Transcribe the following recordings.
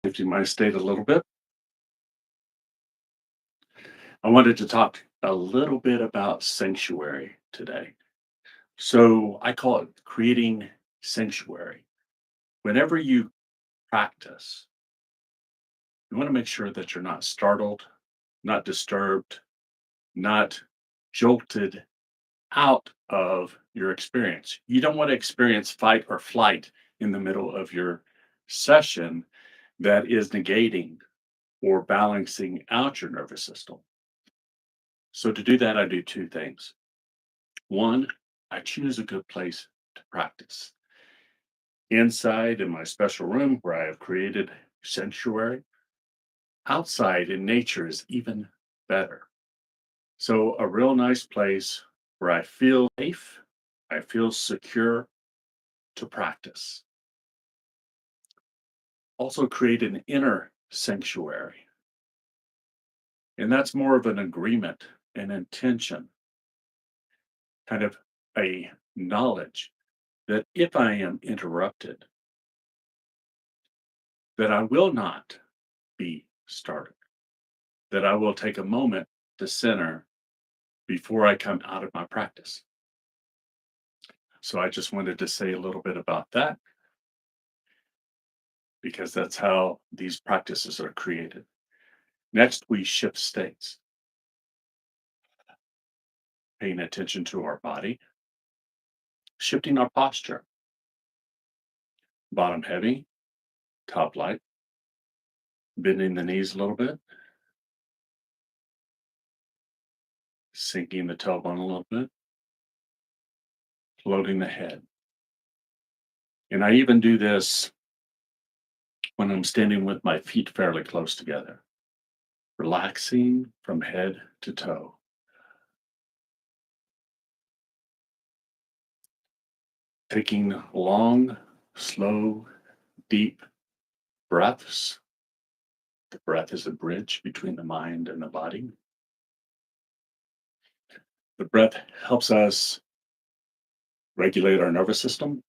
Shifting my state a little bit. I wanted to talk a little bit about sanctuary today. So I call it creating sanctuary. Whenever you practice, you want to make sure that you're not startled, not disturbed, not jolted out of your experience. You don't want to experience fight or flight in the middle of your session that is negating or balancing out your nervous system. So to do that, I do two things. One, I choose a good place to practice. Inside in my special room where I have created sanctuary, outside in nature is even better. So, a real nice place where I feel safe, I feel secure to practice. Also, create an inner sanctuary. And that's more of an agreement, an intention, kind of a knowledge that if I am interrupted, that I will not be started, that I will take a moment to center before I come out of my practice. So I just wanted to say a little bit about that because that's how these practices are created. Next, we shift states, paying attention to our body, shifting our posture, bottom heavy, top light, bending the knees a little bit, sinking the tailbone a little bit, floating the head. And I even do this when I'm standing with my feet fairly close together, relaxing from head to toe. Taking long, slow, deep breaths. The breath is a bridge between the mind and the body. The breath helps us regulate our nervous system,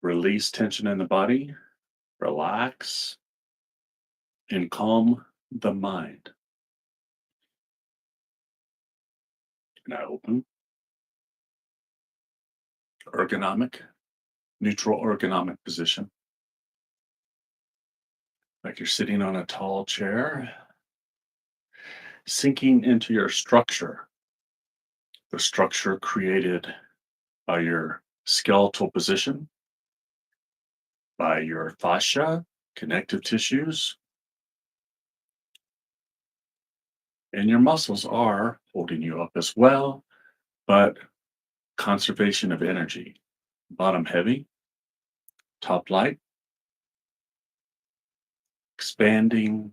release tension in the body, relax, and calm the mind. And I open, ergonomic, neutral ergonomic position, like you're sitting on a tall chair, sinking into your structure, the structure created by your skeletal position, by your fascia, connective tissues, and your muscles are holding you up as well, but conservation of energy. Bottom heavy, top light, expanding,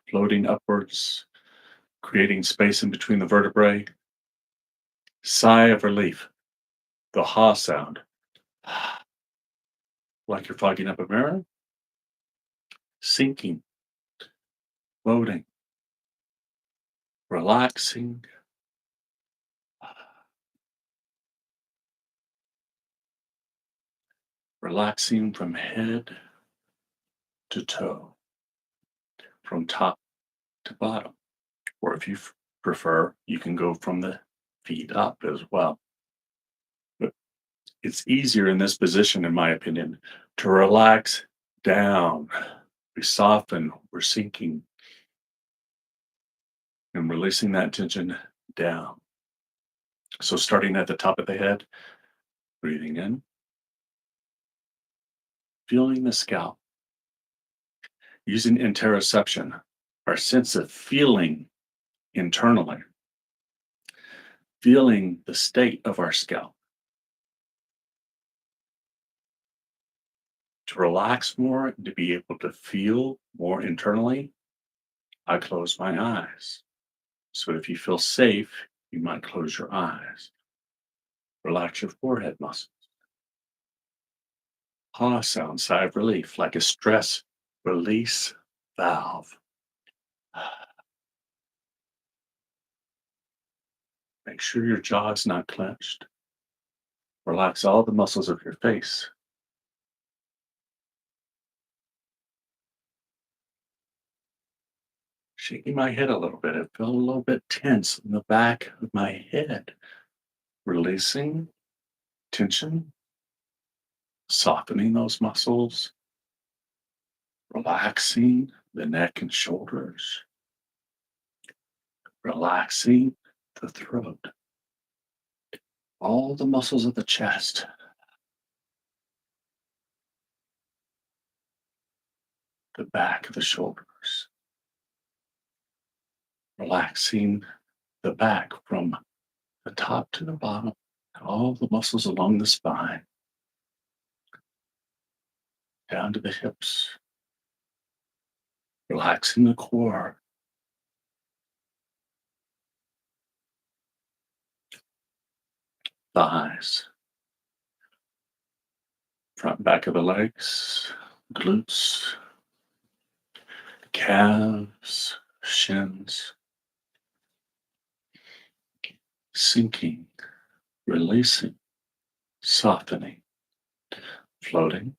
floating upwards, creating space in between the vertebrae. Sigh of relief, the ha sound, like you're fogging up a mirror, sinking, floating, relaxing, relaxing from head to toe, from top to bottom. Or if you prefer, you can go from the feet up as well. But it's easier in this position, in my opinion, to relax down. We soften, we're sinking and releasing that tension down. So starting at the top of the head, breathing in, feeling the scalp, using interoception, our sense of feeling internally, feeling the state of our scalp. To relax more, to be able to feel more internally, I close my eyes. So if you feel safe, you might close your eyes. Relax your forehead muscles. Ha sound, sigh of relief, like a stress release valve. Make sure your jaw is not clenched. Relax all the muscles of your face. Shaking my head a little bit. I feel a little bit tense in the back of my head. Releasing tension, softening those muscles, relaxing the neck and shoulders, relaxing the throat, all the muscles of the chest, the back of the shoulders, relaxing the back from the top to the bottom, all the muscles along the spine, down to the hips, relaxing the core, thighs, front and back of the legs, glutes, calves, shins, sinking, releasing, softening, floating,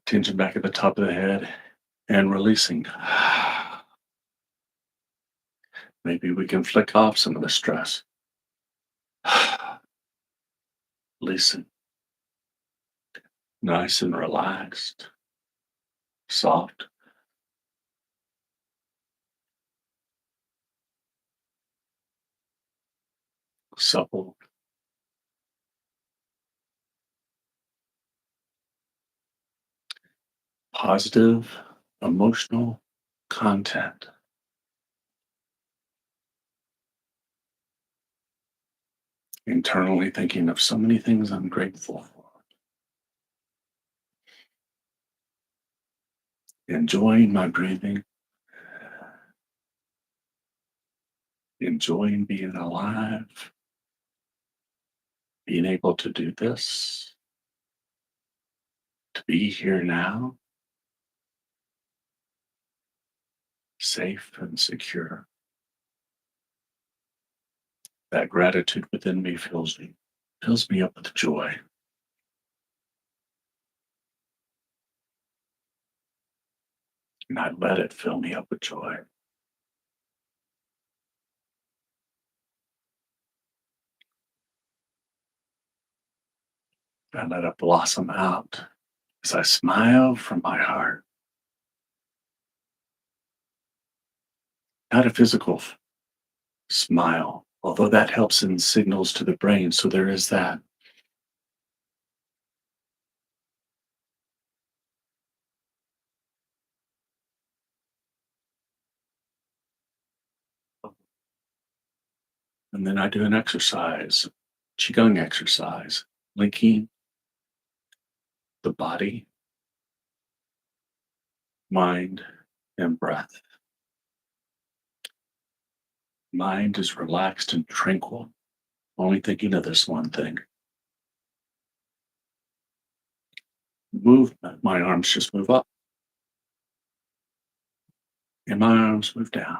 tension back at the top of the head, and releasing. Maybe we can flick off some of the stress. Listen, nice and relaxed, soft, supple, positive, emotional content. Internally thinking of so many things I'm grateful for. Enjoying my breathing, enjoying being alive, being able to do this, to be here now, safe and secure. That gratitude within me fills me up with joy. And I let it fill me up with joy. I let it blossom out as I smile from my heart. Not a physical smile, although that helps in signals to the brain. So there is that. And then I do an exercise, Qigong exercise, linking the body, mind, and breath. Mind is relaxed and tranquil, only thinking of this one thing. Movement, my arms just move up and my arms move down.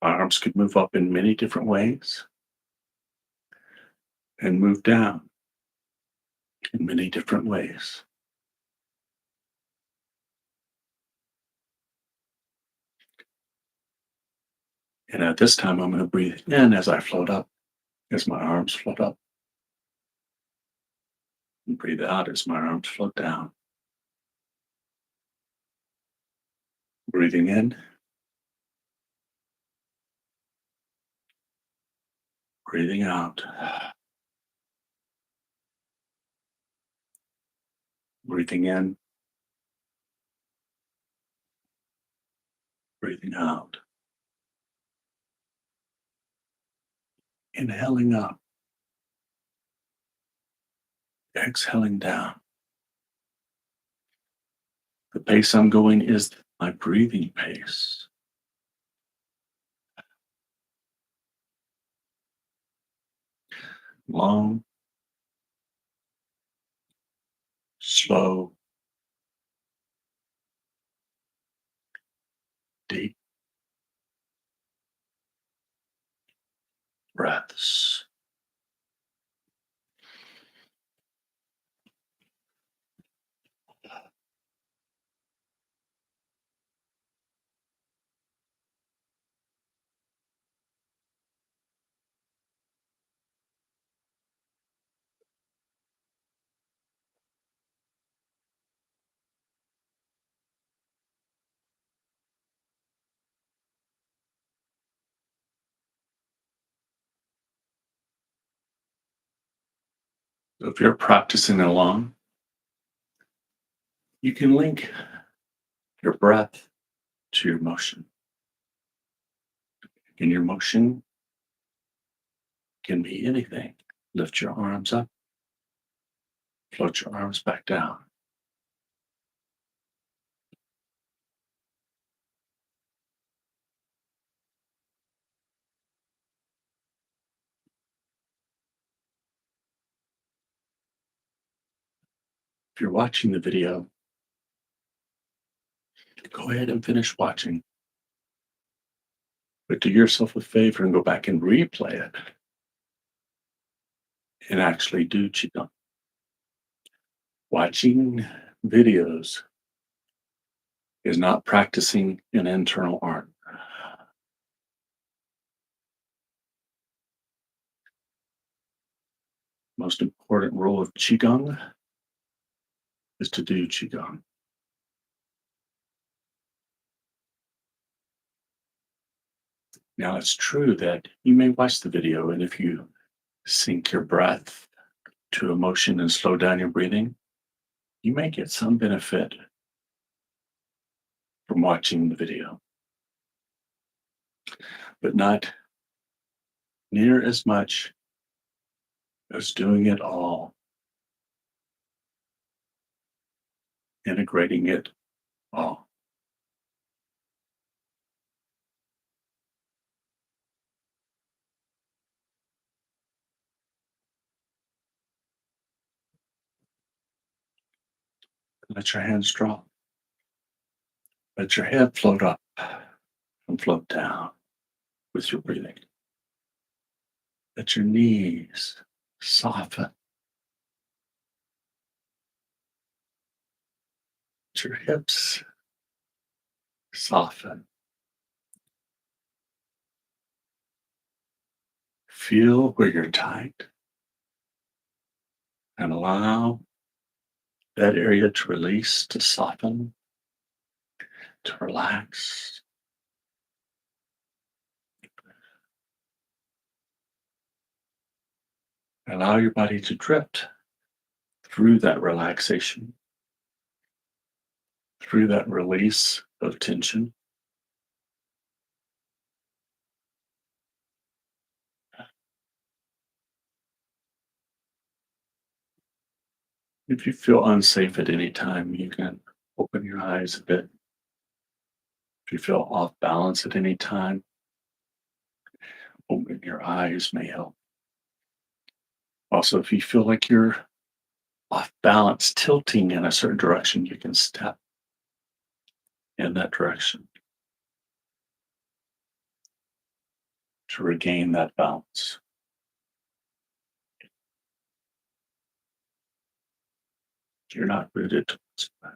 My arms could move up in many different ways and move down in many different ways. And at this time, I'm going to breathe in as I float up, as my arms float up, and breathe out as my arms float down. Breathing in, breathing out, breathing in, breathing out, inhaling up, exhaling down. The pace I'm going is my breathing pace. Long, slow, deep breaths. So if you're practicing alone, you can link your breath to your motion. And your motion can be anything. Lift your arms up, float your arms back down. If you're watching the video, go ahead and finish watching. But do yourself a favor and go back and replay it and actually do Qigong. Watching videos is not practicing an internal art. Most important rule of Qigong is to do Qigong. Now, it's true that you may watch the video, and if you sync your breath to emotion and slow down your breathing, you may get some benefit from watching the video, but not near as much as doing it all, integrating it all. Let your hands drop. Let your head float up and float down with your breathing. Let your knees soften. Let your hips soften. Feel where you're tight and allow that area to release, to soften, to relax. Allow your body to drift through that relaxation, through that release of tension. If you feel unsafe at any time, you can open your eyes a bit. If you feel off balance at any time, opening your eyes may help. Also, if you feel like you're off balance, tilting in a certain direction, you can step in that direction to regain that balance. You're not rooted towards that.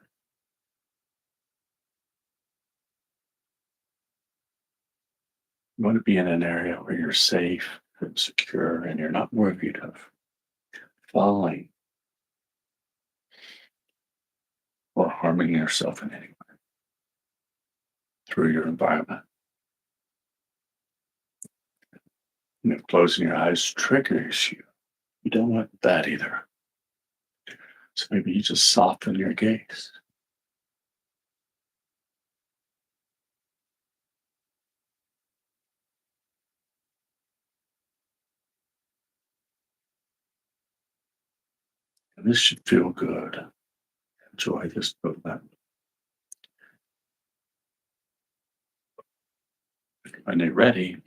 You want to be in an area where you're safe and secure and you're not worried of falling or harming yourself in any way through your environment. And if closing your eyes triggers you, you don't want that either. So maybe you just soften your gaze. And this should feel good. Enjoy this movement. When you're ready,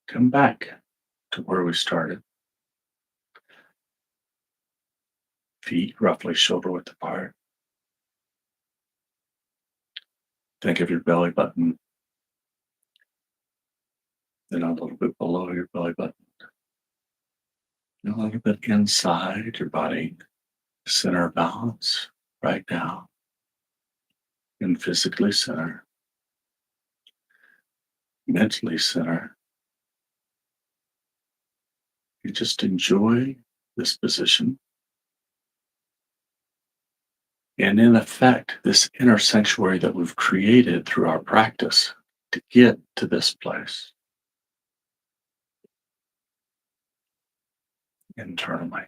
come back to where we started. Feet roughly shoulder width apart. Think of your belly button, then a little bit below your belly button, and a little bit inside your body. Center of balance right now, and physically center, mentally center. You just enjoy this position. And in effect, this inner sanctuary that we've created through our practice to get to this place. internally.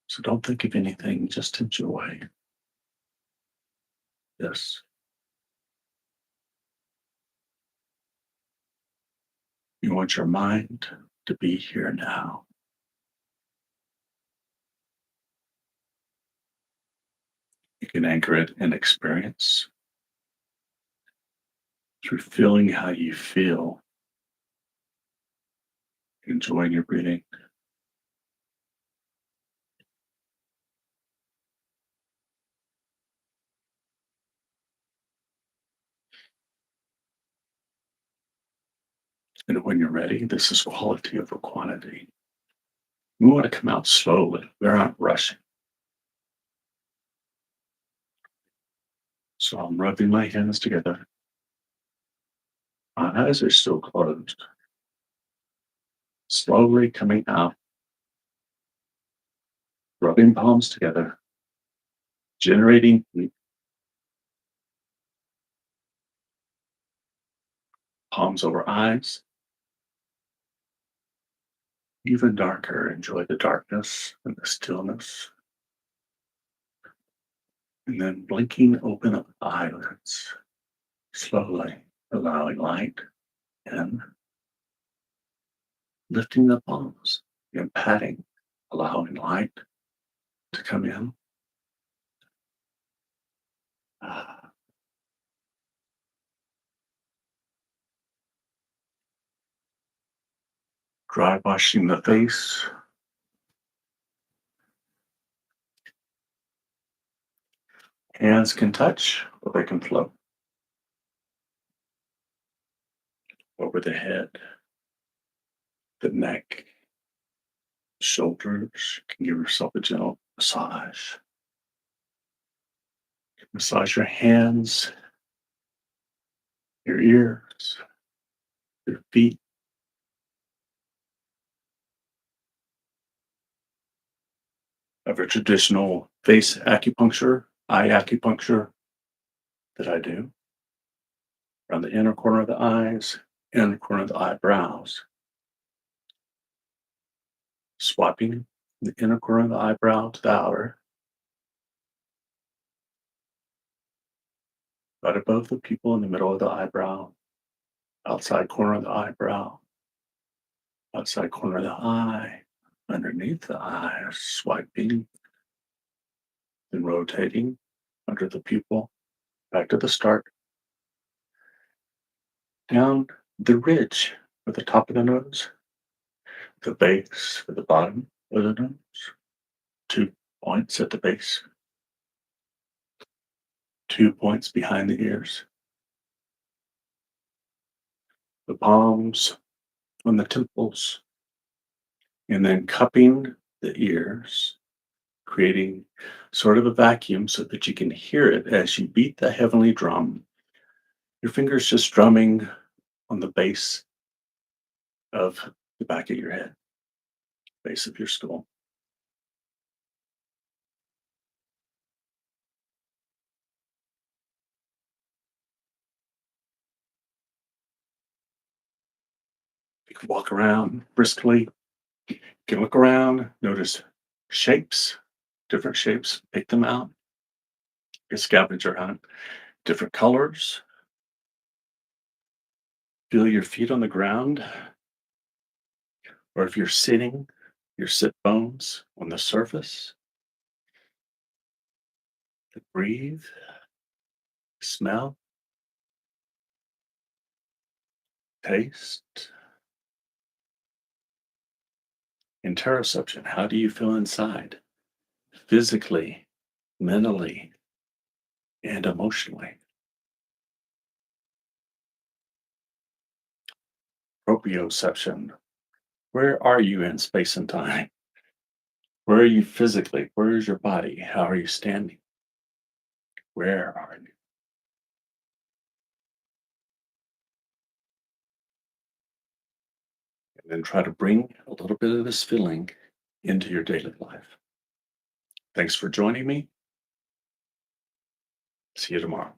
So don't think of anything, just enjoy this. You want your mind to be here now. You can anchor it in experience through feeling how you feel, enjoying your breathing. And when you're ready, this is quality over quantity. We want to come out slowly. We're not rushing. So I'm rubbing my hands together. My eyes are still closed. Slowly coming out, rubbing palms together, generating heat, palms over eyes, even darker. Enjoy the darkness and the stillness. And then blinking open up the eyelids, slowly allowing light in, lifting the palms and patting, allowing light to come in. Ah, dry washing the face. Hands can touch or they can float over the head, the neck, shoulders. You can give yourself a gentle massage. Massage your hands, your ears, your feet. Of a traditional face acupuncture, eye acupuncture that I do around the inner corner of the eyes, inner corner of the eyebrows, swapping the inner corner of the eyebrow to the outer, right above the pupil in the middle of the eyebrow, outside corner of the eyebrow, outside corner of the eye, underneath the eye, swiping and rotating under the pupil, back to the start, down the ridge at the top of the nose, the base at the bottom of the nose, 2 points at the base, 2 points behind the ears, the palms on the temples, and then cupping the ears, creating sort of a vacuum so that you can hear it as you beat the heavenly drum. Your fingers just drumming on the base of the back of your head, base of your skull. You can walk around briskly. You can look around, notice shapes, different shapes, pick them out. A scavenger hunt, different colors. Feel your feet on the ground, or if you're sitting, your sit bones on the surface. Breathe, smell, taste. Interoception. How do you feel inside? Physically, mentally, and emotionally. Proprioception. Where are you in space and time? Where are you physically? Where is your body? How are you standing? Where are you? And then try to bring a little bit of this feeling into your daily life. Thanks for joining me. See you tomorrow.